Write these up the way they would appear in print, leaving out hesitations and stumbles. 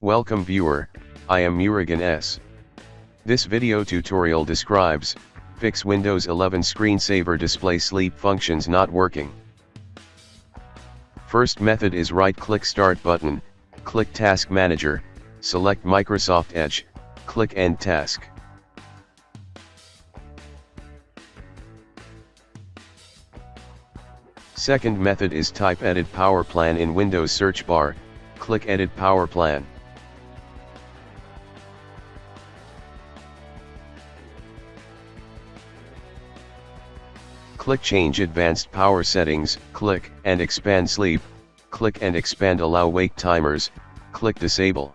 Welcome viewer, I am Murugan S. This video tutorial describes, fix Windows 11 screensaver display sleep functions not working. First method is right-click Start button, click Task Manager, select Microsoft Edge, click End Task. Second method is type Edit Power Plan in Windows search bar, click Edit Power Plan. Click Change Advanced Power Settings, click and Expand Sleep, click and Expand Allow Wake Timers, click Disable.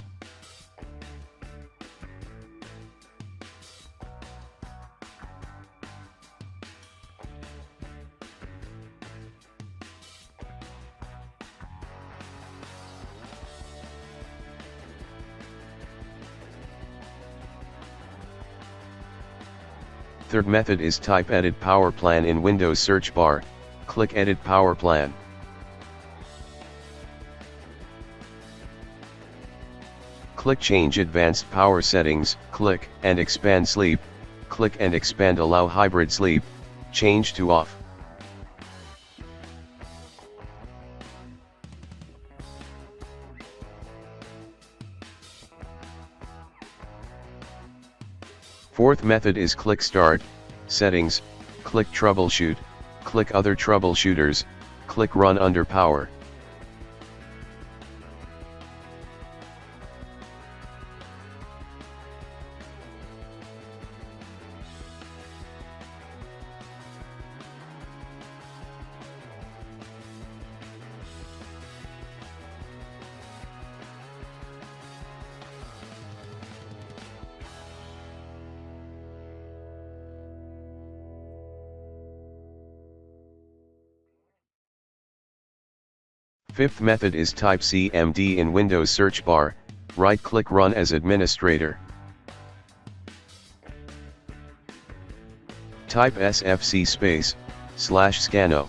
Third method is type Edit Power Plan in Windows search bar, click Edit Power Plan. Click Change Advanced Power Settings, click and Expand Sleep, click and Expand Allow Hybrid Sleep, change to Off. Fourth method is click Start, Settings, click Troubleshoot, click Other Troubleshooters, click Run under Power. Fifth method is type CMD in Windows search bar, right-click Run as Administrator. Type SFC /scanO.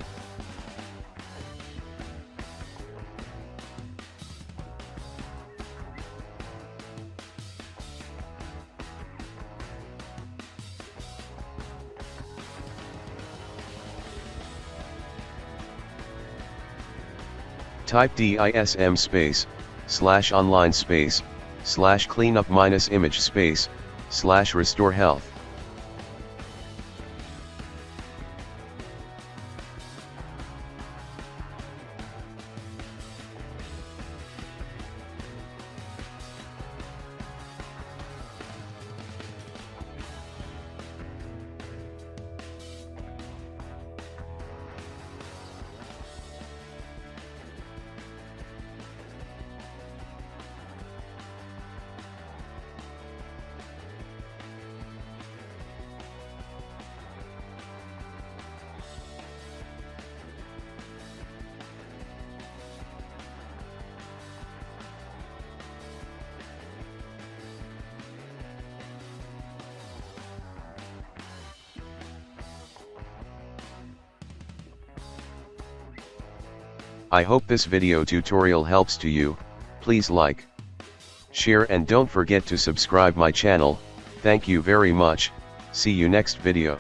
Type DISM /online /cleanup -image /restore health. I hope this video tutorial helps to you. Please like, share and don't forget to subscribe my channel. Thank you very much. See you next video.